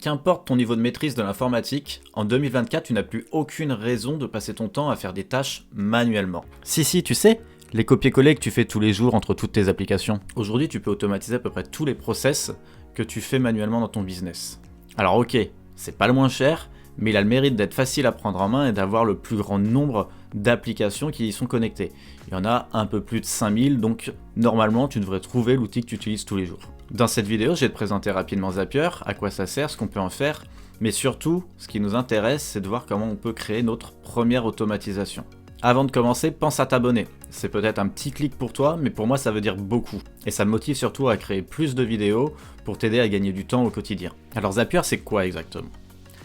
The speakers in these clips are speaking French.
Qu'importe ton niveau de maîtrise de l'informatique, en 2024, tu n'as plus aucune raison de passer ton temps à faire des tâches manuellement. Si, tu sais, les copier-coller que tu fais tous les jours entre toutes tes applications. Aujourd'hui, tu peux automatiser à peu près tous les process que tu fais manuellement dans ton business. Alors ok, c'est pas le moins cher, mais il a le mérite d'être facile à prendre en main et d'avoir le plus grand nombre d'applications qui y sont connectées. Il y en a un peu plus de 5000, donc normalement tu devrais trouver l'outil que tu utilises tous les jours. Dans cette vidéo, je vais te présenter rapidement Zapier, à quoi ça sert, ce qu'on peut en faire, mais surtout, ce qui nous intéresse, c'est de voir comment on peut créer notre première automatisation. Avant de commencer, pense à t'abonner. C'est peut-être un petit clic pour toi, mais pour moi ça veut dire beaucoup. Et ça me motive surtout à créer plus de vidéos pour t'aider à gagner du temps au quotidien. Alors Zapier, c'est quoi exactement ?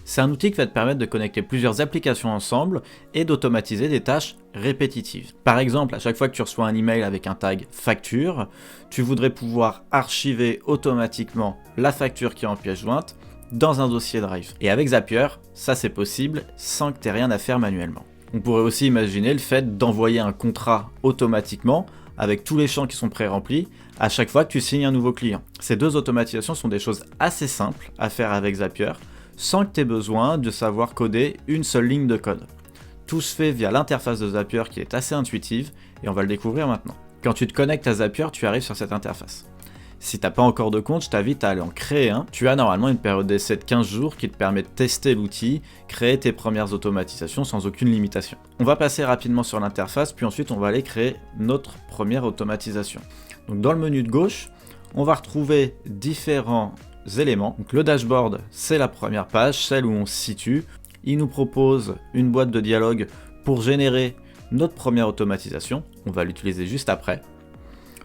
C'est un outil qui va te permettre de connecter plusieurs applications ensemble et d'automatiser des tâches répétitives. Par exemple, à chaque fois que tu reçois un email avec un tag facture, tu voudrais pouvoir archiver automatiquement la facture qui est en pièce jointe dans un dossier Drive. Et avec Zapier, ça c'est possible sans que tu aies rien à faire manuellement. On pourrait aussi imaginer le fait d'envoyer un contrat automatiquement avec tous les champs qui sont pré-remplis à chaque fois que tu signes un nouveau client. Ces deux automatisations sont des choses assez simples à faire avec Zapier, sans que tu aies besoin de savoir coder une seule ligne de code. Tout se fait via l'interface de Zapier qui est assez intuitive et on va le découvrir maintenant. Quand tu te connectes à Zapier, tu arrives sur cette interface. Si tu n'as pas encore de compte, je t'invite à aller en créer un. Tu as normalement une période d'essai de 15 jours qui te permet de tester l'outil, créer tes premières automatisations sans aucune limitation. On va passer rapidement sur l'interface, puis ensuite on va aller créer notre première automatisation. Donc dans le menu de gauche, on va retrouver différents éléments. Donc le dashboard, c'est la première page, celle où on se situe. Il nous propose une boîte de dialogue pour générer notre première automatisation. On va l'utiliser juste après.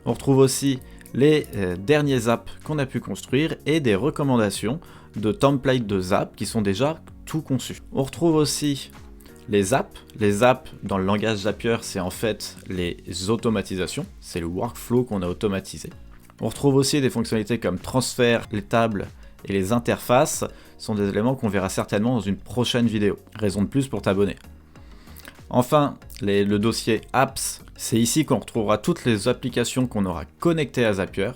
On retrouve aussi les derniers apps qu'on a pu construire et des recommandations de templates de Zap qui sont déjà tout conçus. On retrouve aussi les apps. Les apps dans le langage Zapier, c'est en fait les automatisations. C'est le workflow qu'on a automatisé. On retrouve aussi des fonctionnalités comme transfert, les tables et les interfaces sont des éléments qu'on verra certainement dans une prochaine vidéo. Raison de plus pour t'abonner. Enfin, le dossier Apps, c'est ici qu'on retrouvera toutes les applications qu'on aura connectées à Zapier.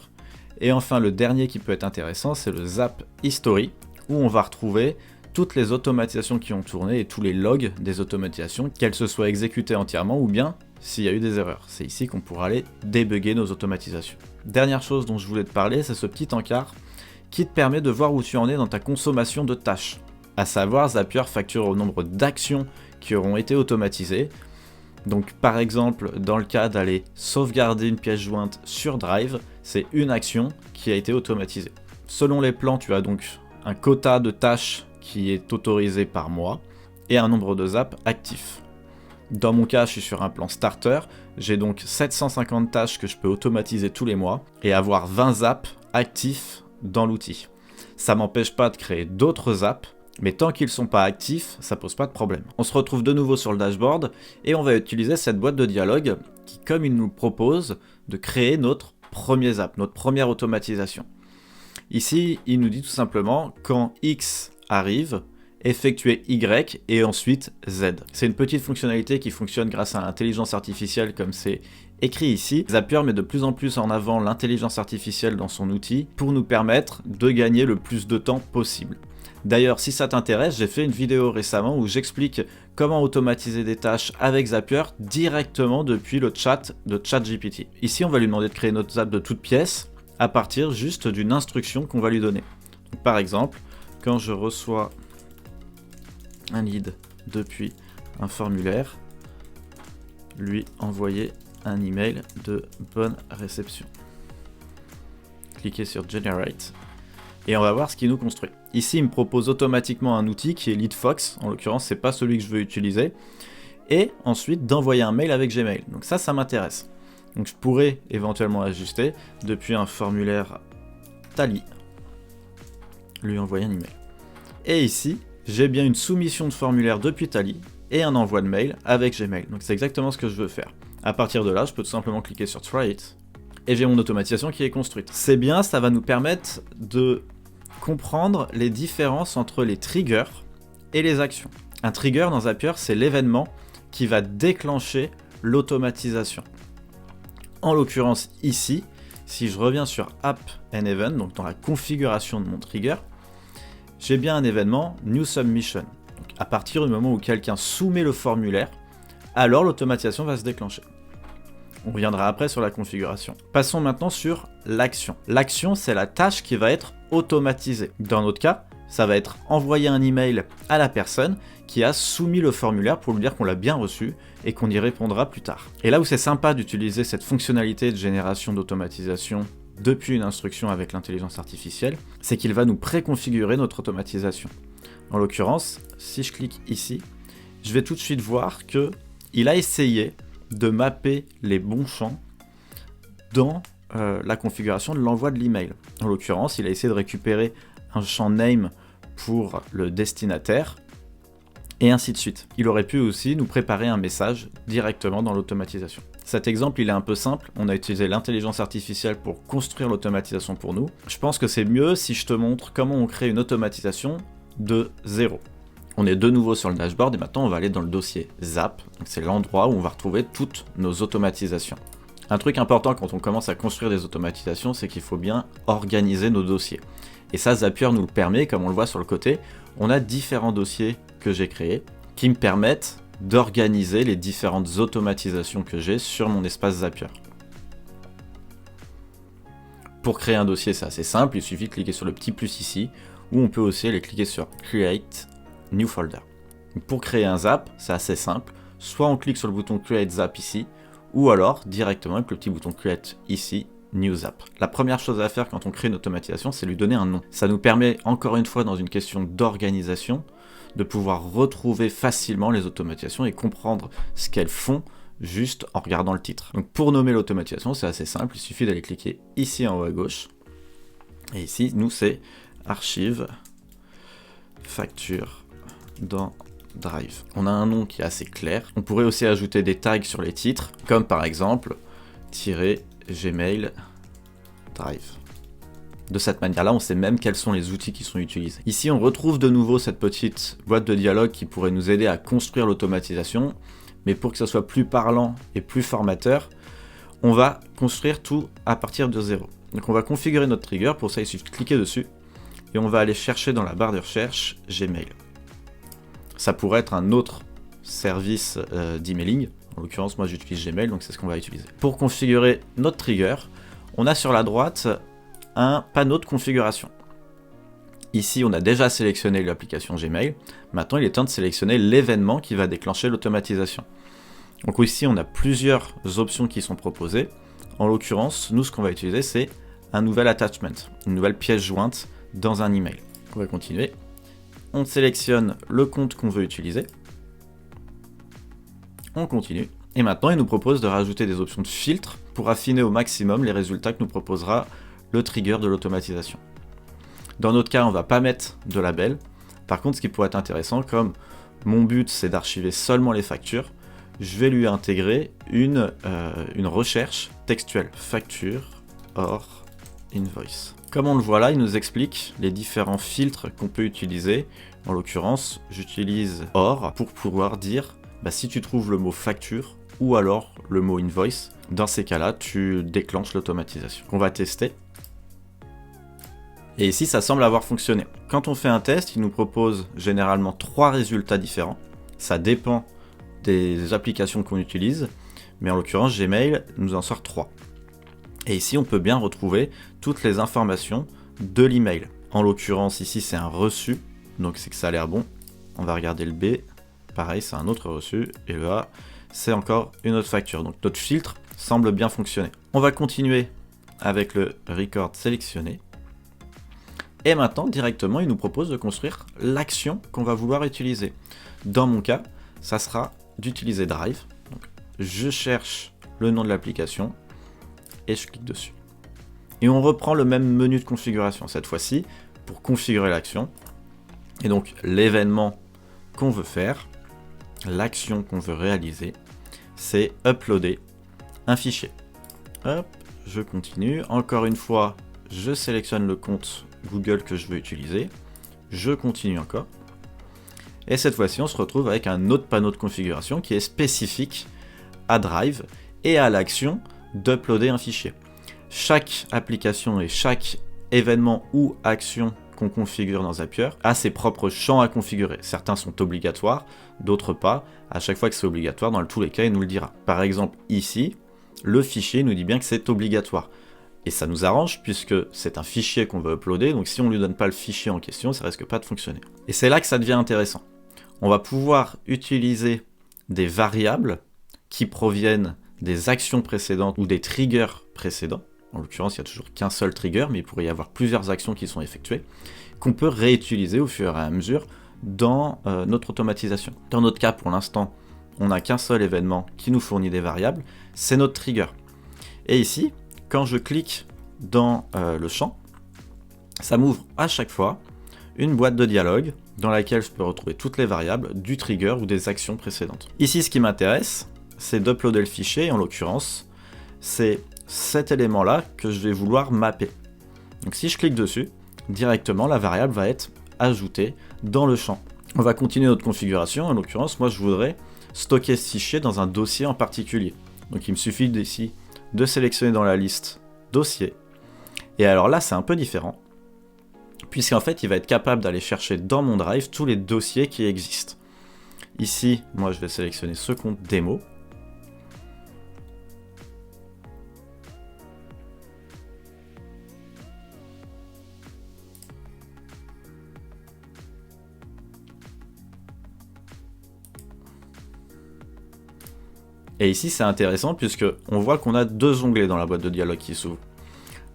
Et enfin, le dernier qui peut être intéressant, c'est le Zap History, où on va retrouver toutes les automatisations qui ont tourné et tous les logs des automatisations, qu'elles se soient exécutées entièrement ou bien s'il y a eu des erreurs. C'est ici qu'on pourra aller débugger nos automatisations. Dernière chose dont je voulais te parler, c'est ce petit encart qui te permet de voir où tu en es dans ta consommation de tâches. À savoir, Zapier facture au nombre d'actions qui auront été automatisées. Donc par exemple, dans le cas d'aller sauvegarder une pièce jointe sur Drive, c'est une action qui a été automatisée. Selon les plans, tu as donc un quota de tâches qui est autorisé par mois et un nombre de zaps actifs. Dans mon cas, je suis sur un plan starter, j'ai donc 750 tâches que je peux automatiser tous les mois et avoir 20 zaps actifs dans l'outil. Ça m'empêche pas de créer d'autres zaps, mais tant qu'ils ne sont pas actifs, ça pose pas de problème. On se retrouve de nouveau sur le dashboard et on va utiliser cette boîte de dialogue qui, comme il nous propose, de créer notre premier zap, notre première automatisation. Ici, il nous dit tout simplement quand X arrive, effectuer Y et ensuite Z. C'est une petite fonctionnalité qui fonctionne grâce à l'intelligence artificielle comme c'est écrit ici. Zapier met de plus en plus en avant l'intelligence artificielle dans son outil pour nous permettre de gagner le plus de temps possible. D'ailleurs, si ça t'intéresse, j'ai fait une vidéo récemment où j'explique comment automatiser des tâches avec Zapier directement depuis le chat de ChatGPT. Ici, on va lui demander de créer notre zap de toute pièce à partir juste d'une instruction qu'on va lui donner. Donc, par exemple, quand je reçois un lead depuis un formulaire, lui envoyer un email de bonne réception. Cliquez sur Generate et on va voir ce qu'il nous construit. Ici, il me propose automatiquement un outil qui est LeadFox, en l'occurrence, c'est pas celui que je veux utiliser, et ensuite d'envoyer un mail avec Gmail. Donc ça m'intéresse. Donc je pourrais éventuellement ajuster depuis un formulaire Tally, lui envoyer un email. Et ici, j'ai bien une soumission de formulaire depuis Tally et un envoi de mail avec Gmail. Donc c'est exactement ce que je veux faire. À partir de là, je peux tout simplement cliquer sur Try It et j'ai mon automatisation qui est construite. C'est bien, ça va nous permettre de comprendre les différences entre les triggers et les actions. Un trigger dans Zapier, c'est l'événement qui va déclencher l'automatisation. En l'occurrence ici, si je reviens sur App and Event, donc dans la configuration de mon trigger, j'ai bien un événement New Submission. Donc, à partir du moment où quelqu'un soumet le formulaire, alors l'automatisation va se déclencher. On reviendra après sur la configuration. Passons maintenant sur l'action. L'action, c'est la tâche qui va être automatisée. Dans notre cas, ça va être envoyer un email à la personne qui a soumis le formulaire pour lui dire qu'on l'a bien reçu et qu'on y répondra plus tard. Et là où c'est sympa d'utiliser cette fonctionnalité de génération d'automatisation depuis une instruction avec l'intelligence artificielle, c'est qu'il va nous préconfigurer notre automatisation. En l'occurrence, si je clique ici, je vais tout de suite voir qu'il a essayé de mapper les bons champs dans la configuration de l'envoi de l'email. En l'occurrence, il a essayé de récupérer un champ name pour le destinataire, et ainsi de suite. Il aurait pu aussi nous préparer un message directement dans l'automatisation. Cet exemple, il est un peu simple. On a utilisé l'intelligence artificielle pour construire l'automatisation pour nous. Je pense que c'est mieux si je te montre comment on crée une automatisation de zéro. On est de nouveau sur le dashboard et maintenant on va aller dans le dossier Zap. C'est l'endroit où on va retrouver toutes nos automatisations. Un truc important quand on commence à construire des automatisations, c'est qu'il faut bien organiser nos dossiers. Et ça, Zapier nous le permet, comme on le voit sur le côté. On a différents dossiers que j'ai créés qui me permettent d'organiser les différentes automatisations que j'ai sur mon espace Zapier. Pour créer un dossier, c'est assez simple, il suffit de cliquer sur le petit plus ici, ou on peut aussi aller cliquer sur Create New Folder. Pour créer un Zap, c'est assez simple, soit on clique sur le bouton Create Zap ici, ou alors directement avec le petit bouton Create ici, New Zap. La première chose à faire quand on crée une automatisation, c'est lui donner un nom. Ça nous permet, encore une fois, dans une question d'organisation, de pouvoir retrouver facilement les automatisations et comprendre ce qu'elles font juste en regardant le titre. Donc pour nommer l'automatisation, c'est assez simple, il suffit d'aller cliquer ici en haut à gauche. Et ici, nous, c'est Archive, Facture dans Drive. On a un nom qui est assez clair. On pourrait aussi ajouter des tags sur les titres, comme par exemple -Gmail Drive. De cette manière-là, on sait même quels sont les outils qui sont utilisés. Ici, on retrouve de nouveau cette petite boîte de dialogue qui pourrait nous aider à construire l'automatisation, mais pour que ça soit plus parlant et plus formateur, on va construire tout à partir de zéro. Donc on va configurer notre trigger, pour ça il suffit de cliquer dessus, et on va aller chercher dans la barre de recherche Gmail. Ça pourrait être un autre service d'emailing. En l'occurrence, moi j'utilise Gmail, donc c'est ce qu'on va utiliser. Pour configurer notre trigger, on a sur la droite un panneau de configuration. Ici, on a déjà sélectionné l'application Gmail. Maintenant, il est temps de sélectionner l'événement qui va déclencher l'automatisation. Donc ici, on a plusieurs options qui sont proposées. En l'occurrence, nous, ce qu'on va utiliser, c'est un nouvel attachment, une nouvelle pièce jointe dans un email. On va continuer. On sélectionne le compte qu'on veut utiliser. On continue. Et maintenant, il nous propose de rajouter des options de filtre pour affiner au maximum les résultats que nous proposera le trigger de l'automatisation. Dans notre cas, on ne va pas mettre de label. Par contre, ce qui pourrait être intéressant, comme mon but c'est d'archiver seulement les factures, je vais lui intégrer une recherche textuelle. Facture, or, invoice. Comme on le voit là, il nous explique les différents filtres qu'on peut utiliser. En l'occurrence, j'utilise or pour pouvoir dire si tu trouves le mot facture ou alors le mot invoice, dans ces cas-là, tu déclenches l'automatisation. On va tester. Et ici, ça semble avoir fonctionné. Quand on fait un test, il nous propose généralement 3 résultats différents. Ça dépend des applications qu'on utilise, mais en l'occurrence, Gmail nous en sort 3. Et ici, on peut bien retrouver toutes les informations de l'email. En l'occurrence, ici, c'est un reçu, donc c'est que ça a l'air bon. On va regarder le B, pareil, c'est un autre reçu, et le A, c'est encore une autre facture. Donc notre filtre semble bien fonctionner. On va continuer avec le record sélectionné. Et maintenant, directement, il nous propose de construire l'action qu'on va vouloir utiliser. Dans mon cas, ça sera d'utiliser Drive. Donc, je cherche le nom de l'application et je clique dessus. Et on reprend le même menu de configuration, cette fois-ci, pour configurer l'action. Et donc, l'événement qu'on veut faire, l'action qu'on veut réaliser, c'est uploader un fichier. Hop, je continue. Encore une fois, je sélectionne le compte Google que je veux utiliser, je continue encore, et cette fois-ci on se retrouve avec un autre panneau de configuration qui est spécifique à Drive et à l'action d'uploader un fichier. Chaque application et chaque événement ou action qu'on configure dans Zapier a ses propres champs à configurer. Certains sont obligatoires, d'autres pas. À chaque fois que c'est obligatoire, dans tous les cas, il nous le dira. Par exemple, ici, le fichier nous dit bien que c'est obligatoire. Et ça nous arrange puisque c'est un fichier qu'on veut uploader, donc si on ne lui donne pas le fichier en question, ça risque pas de fonctionner. Et c'est là que ça devient intéressant. On va pouvoir utiliser des variables qui proviennent des actions précédentes ou des triggers précédents. En l'occurrence, il n'y a toujours qu'un seul trigger, mais il pourrait y avoir plusieurs actions qui sont effectuées, qu'on peut réutiliser au fur et à mesure dans notre automatisation. Dans notre cas, pour l'instant, on n'a qu'un seul événement qui nous fournit des variables, c'est notre trigger. Et ici, quand je clique dans le champ, ça m'ouvre à chaque fois une boîte de dialogue dans laquelle je peux retrouver toutes les variables du trigger ou des actions précédentes. Ici, ce qui m'intéresse, c'est d'uploader le fichier, et en l'occurrence, c'est cet élément-là que je vais vouloir mapper. Donc si je clique dessus, directement, la variable va être ajoutée dans le champ. On va continuer notre configuration. En l'occurrence, moi, je voudrais stocker ce fichier dans un dossier en particulier. Donc il me suffit d'ici de sélectionner dans la liste dossier. Et alors là, c'est un peu différent, puisqu'en fait, il va être capable d'aller chercher dans mon drive tous les dossiers qui existent. Ici, moi, je vais sélectionner ce compte démo. Et ici, c'est intéressant puisque on voit qu'on a deux onglets dans la boîte de dialogue qui s'ouvrent.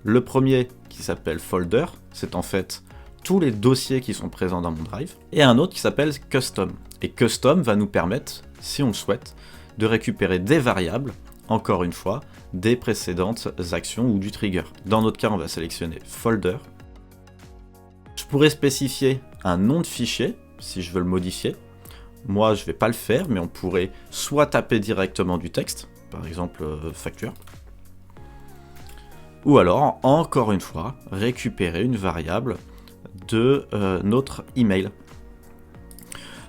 Le premier, qui s'appelle Folder, c'est en fait tous les dossiers qui sont présents dans mon drive, et un autre qui s'appelle Custom. Et Custom va nous permettre, si on le souhaite, de récupérer des variables, encore une fois, des précédentes actions ou du trigger. Dans notre cas, on va sélectionner Folder. Je pourrais spécifier un nom de fichier, si je veux le modifier. Moi, je ne vais pas le faire, mais on pourrait soit taper directement du texte, par exemple facture, ou alors, encore une fois, récupérer une variable de notre email.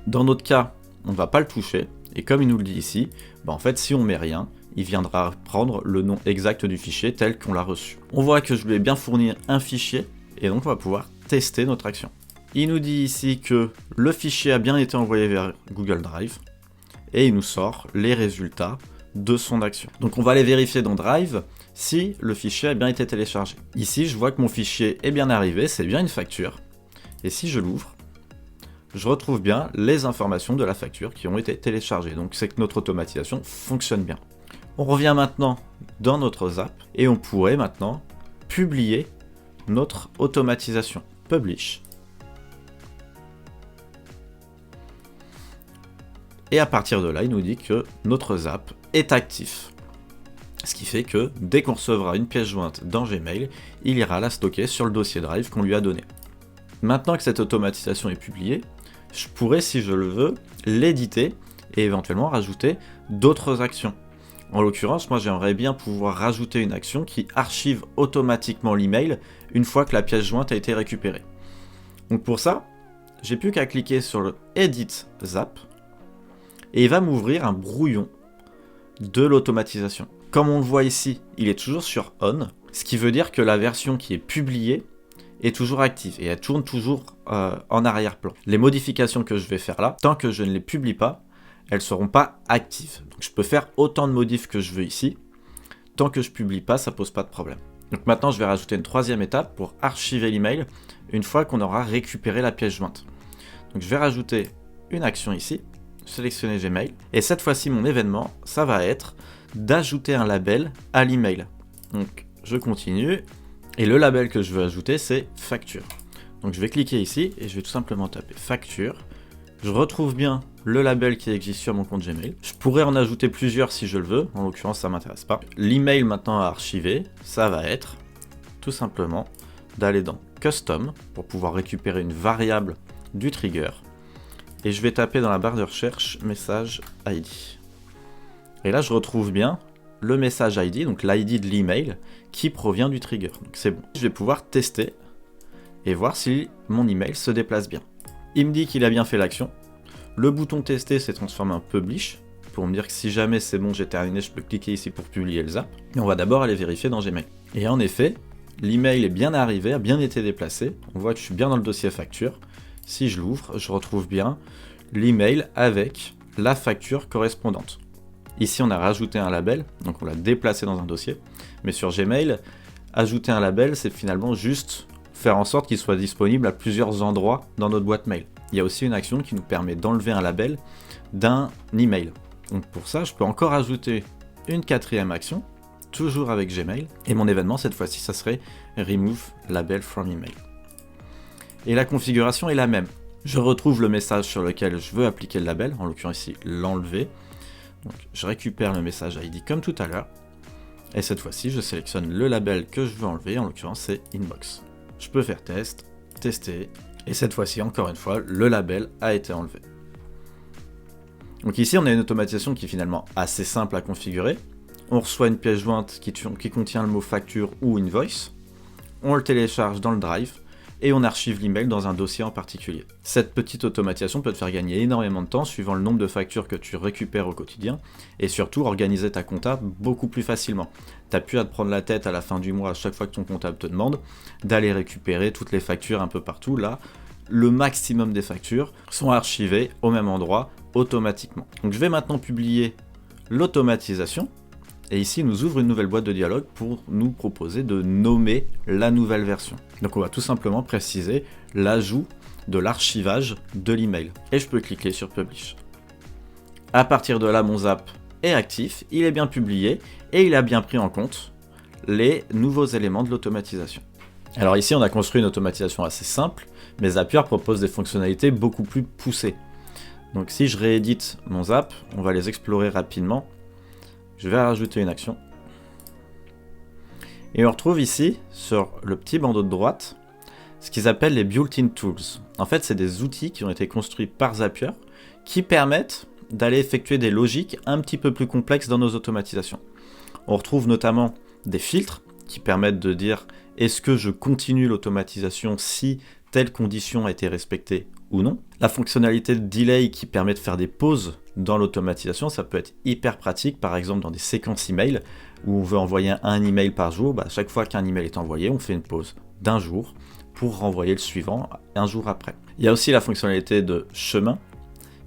Dans notre cas, on ne va pas le toucher, et comme il nous le dit ici, en fait, si on met rien, il viendra prendre le nom exact du fichier tel qu'on l'a reçu. On voit que je lui ai bien fourni un fichier, et donc on va pouvoir tester notre action. Il nous dit ici que le fichier a bien été envoyé vers Google Drive, et il nous sort les résultats de son action. Donc on va aller vérifier dans Drive si le fichier a bien été téléchargé. Ici, je vois que mon fichier est bien arrivé, c'est bien une facture, et si je l'ouvre, je retrouve bien les informations de la facture qui ont été téléchargées. Donc c'est que notre automatisation fonctionne bien. On revient maintenant dans notre Zap, et on pourrait maintenant publier notre automatisation. Publish. Et à partir de là, il nous dit que notre Zap est actif. Ce qui fait que dès qu'on recevra une pièce jointe dans Gmail, il ira la stocker sur le dossier Drive qu'on lui a donné. Maintenant que cette automatisation est publiée, je pourrais, si je le veux, l'éditer et éventuellement rajouter d'autres actions. En l'occurrence, moi j'aimerais bien pouvoir rajouter une action qui archive automatiquement l'email une fois que la pièce jointe a été récupérée. Donc pour ça, j'ai plus qu'à cliquer sur le Edit Zap, et il va m'ouvrir un brouillon de l'automatisation. Comme on le voit ici, il est toujours sur On, ce qui veut dire que la version qui est publiée est toujours active et elle tourne toujours en arrière-plan. Les modifications que je vais faire là, tant que je ne les publie pas, elles ne seront pas actives. Donc je peux faire autant de modifs que je veux ici, tant que je ne publie pas, ça ne pose pas de problème. Donc maintenant je vais rajouter une troisième étape pour archiver l'email une fois qu'on aura récupéré la pièce jointe. Donc je vais rajouter une action ici, sélectionner Gmail, et cette fois-ci mon événement, ça va être d'ajouter un label à l'email. Donc je continue, et le label que je veux ajouter c'est facture. Donc je vais cliquer ici, et je vais tout simplement taper facture. Je retrouve bien le label qui existe sur mon compte Gmail. Je pourrais en ajouter plusieurs si je le veux, en l'occurrence ça m'intéresse pas. L'email maintenant à archiver, ça va être tout simplement d'aller dans Custom pour pouvoir récupérer une variable du trigger. Et je vais taper dans la barre de recherche message ID. Et là je retrouve bien le message ID, donc l'ID de l'email qui provient du trigger. Donc c'est bon. Je vais pouvoir tester et voir si mon email se déplace bien. Il me dit qu'il a bien fait l'action. Le bouton tester s'est transformé en publish pour me dire que si jamais c'est bon, j'ai terminé, je peux cliquer ici pour publier le zap. Et on va d'abord aller vérifier dans Gmail. Et en effet, l'email est bien arrivé, a bien été déplacé. On voit que je suis bien dans le dossier facture. Si je l'ouvre, je retrouve bien l'email avec la facture correspondante. Ici, on a rajouté un label, donc on l'a déplacé dans un dossier. Mais sur Gmail, ajouter un label, c'est finalement juste faire en sorte qu'il soit disponible à plusieurs endroits dans notre boîte mail. Il y a aussi une action qui nous permet d'enlever un label d'un email. Donc pour ça, je peux encore ajouter une quatrième action, toujours avec Gmail, et mon événement, cette fois-ci, ça serait Remove Label from Email. Et la configuration est la même. Je retrouve le message sur lequel je veux appliquer le label, en l'occurrence ici, l'enlever. Donc je récupère le message ID comme tout à l'heure, et cette fois-ci, je sélectionne le label que je veux enlever, en l'occurrence c'est Inbox. Je peux faire tester, et cette fois-ci, encore une fois, le label a été enlevé. Donc ici, on a une automatisation qui est finalement assez simple à configurer. On reçoit une pièce jointe qui contient le mot facture ou invoice. On le télécharge dans le drive et on archive l'email dans un dossier en particulier. Cette petite automatisation peut te faire gagner énormément de temps suivant le nombre de factures que tu récupères au quotidien et surtout organiser ta compta beaucoup plus facilement. T'as plus à te prendre la tête à la fin du mois à chaque fois que ton comptable te demande d'aller récupérer toutes les factures un peu partout. Là, le maximum des factures sont archivées au même endroit automatiquement. Donc je vais maintenant publier l'automatisation et ici il nous ouvre une nouvelle boîte de dialogue pour nous proposer de nommer la nouvelle version. Donc on va tout simplement préciser l'ajout de l'archivage de l'email et je peux cliquer sur Publish. À partir de là, mon zap est actif, il est bien publié et il a bien pris en compte les nouveaux éléments de l'automatisation. Alors ici on a construit une automatisation assez simple, mais Zapier propose des fonctionnalités beaucoup plus poussées. Donc si je réédite mon zap, on va les explorer rapidement. Je vais rajouter une action. Et on retrouve ici, sur le petit bandeau de droite, ce qu'ils appellent les built-in tools. En fait, c'est des outils qui ont été construits par Zapier qui permettent d'aller effectuer des logiques un petit peu plus complexes dans nos automatisations. On retrouve notamment des filtres qui permettent de dire est-ce que je continue l'automatisation si telle condition a été respectée ou non. La fonctionnalité de delay qui permet de faire des pauses dans l'automatisation, ça peut être hyper pratique, par exemple dans des séquences email où on veut envoyer un email par jour, chaque fois qu'un email est envoyé, on fait une pause d'un jour pour renvoyer le suivant un jour après. Il y a aussi la fonctionnalité de chemin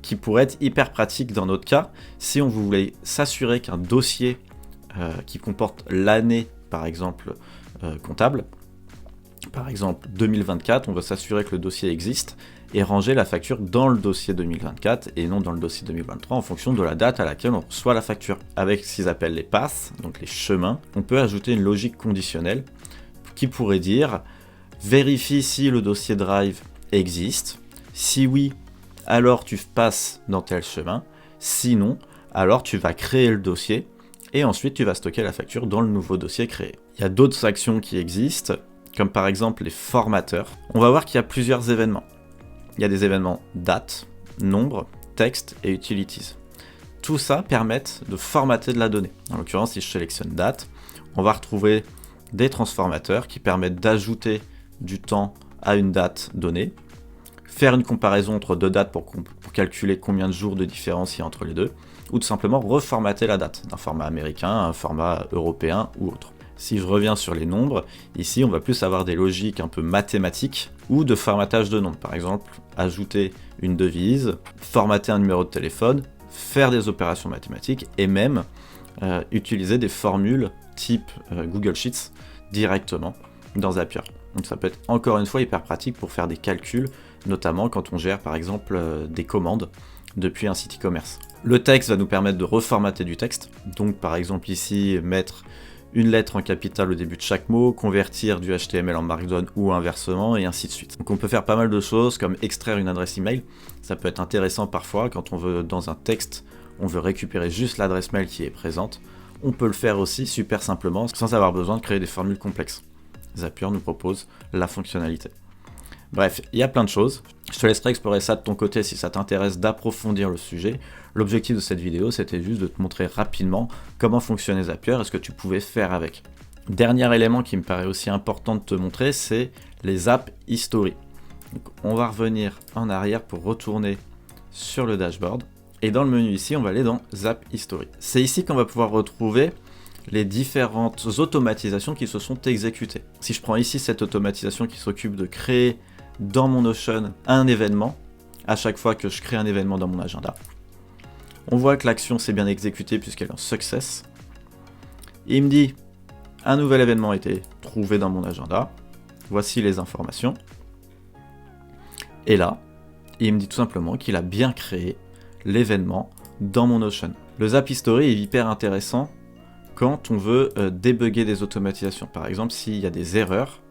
qui pourrait être hyper pratique dans notre cas si on voulait s'assurer qu'un dossier qui comporte l'année, par exemple, comptable, par exemple 2024, on veut s'assurer que le dossier existe et ranger la facture dans le dossier 2024 et non dans le dossier 2023 en fonction de la date à laquelle on reçoit la facture. Avec ce qu'ils appellent les paths, donc les chemins, on peut ajouter une logique conditionnelle qui pourrait dire vérifie si le dossier Drive existe, si oui, alors tu passes dans tel chemin, sinon, alors tu vas créer le dossier et ensuite tu vas stocker la facture dans le nouveau dossier créé. Il y a d'autres actions qui existent, comme par exemple les formateurs. On va voir qu'il y a plusieurs événements. Il y a des événements date, nombre, texte et utilities. Tout ça permet de formater de la donnée. En l'occurrence, si je sélectionne date, on va retrouver des transformateurs qui permettent d'ajouter du temps à une date donnée, faire une comparaison entre deux dates pour calculer combien de jours de différence il y a entre les deux, ou tout simplement reformater la date d'un format américain à un format européen ou autre. Si je reviens sur les nombres, ici on va plus avoir des logiques un peu mathématiques ou de formatage de nombres. Par exemple, ajouter une devise, formater un numéro de téléphone, faire des opérations mathématiques et même utiliser des formules type Google Sheets directement dans Zapier. Donc ça peut être encore une fois hyper pratique pour faire des calculs, notamment quand on gère par exemple des commandes depuis un site e-commerce. Le texte va nous permettre de reformater du texte, donc par exemple ici mettre une lettre en capitale au début de chaque mot, convertir du HTML en Markdown ou inversement, et ainsi de suite. Donc on peut faire pas mal de choses comme extraire une adresse email. Ça peut être intéressant parfois quand on veut, dans un texte, on veut récupérer juste l'adresse mail qui est présente. On peut le faire aussi super simplement, sans avoir besoin de créer des formules complexes. Zapier nous propose la fonctionnalité. Bref, il y a plein de choses. Je te laisserai explorer ça de ton côté si ça t'intéresse d'approfondir le sujet. L'objectif de cette vidéo, c'était juste de te montrer rapidement comment fonctionnait Zapier et ce que tu pouvais faire avec. Dernier élément qui me paraît aussi important de te montrer, c'est les apps history. Donc, on va revenir en arrière pour retourner sur le dashboard. Et dans le menu ici, on va aller dans Zap History. C'est ici qu'on va pouvoir retrouver les différentes automatisations qui se sont exécutées. Si je prends ici cette automatisation qui s'occupe de créer dans mon Notion un événement, à chaque fois que je crée un événement dans mon agenda, on voit que l'action s'est bien exécutée puisqu'elle est en success. Il me dit, un nouvel événement a été trouvé dans mon agenda, voici les informations. Et là, il me dit tout simplement qu'il a bien créé l'événement dans mon Notion. Le Zap History est hyper intéressant quand on veut débugger des automatisations. Par exemple, s'il y a des erreurs,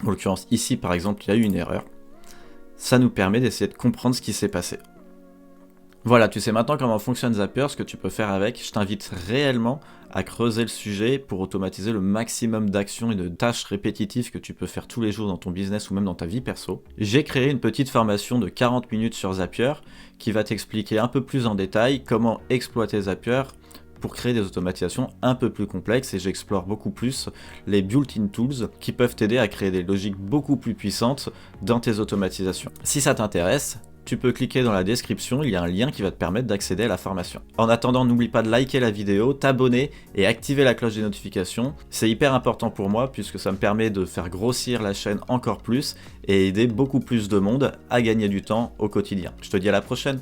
en l'occurrence ici par exemple il y a eu une erreur, ça nous permet d'essayer de comprendre ce qui s'est passé. Voilà, tu sais maintenant comment fonctionne Zapier, ce que tu peux faire avec. Je t'invite réellement à creuser le sujet pour automatiser le maximum d'actions et de tâches répétitives que tu peux faire tous les jours dans ton business ou même dans ta vie perso. J'ai créé une petite formation de 40 minutes sur Zapier qui va t'expliquer un peu plus en détail comment exploiter Zapier pour créer des automatisations un peu plus complexes, et j'explore beaucoup plus les built-in tools qui peuvent t'aider à créer des logiques beaucoup plus puissantes dans tes automatisations. Si ça t'intéresse, tu peux cliquer dans la description, il y a un lien qui va te permettre d'accéder à la formation. En attendant, n'oublie pas de liker la vidéo, t'abonner et activer la cloche des notifications. C'est hyper important pour moi puisque ça me permet de faire grossir la chaîne encore plus et aider beaucoup plus de monde à gagner du temps au quotidien. Je te dis à la prochaine.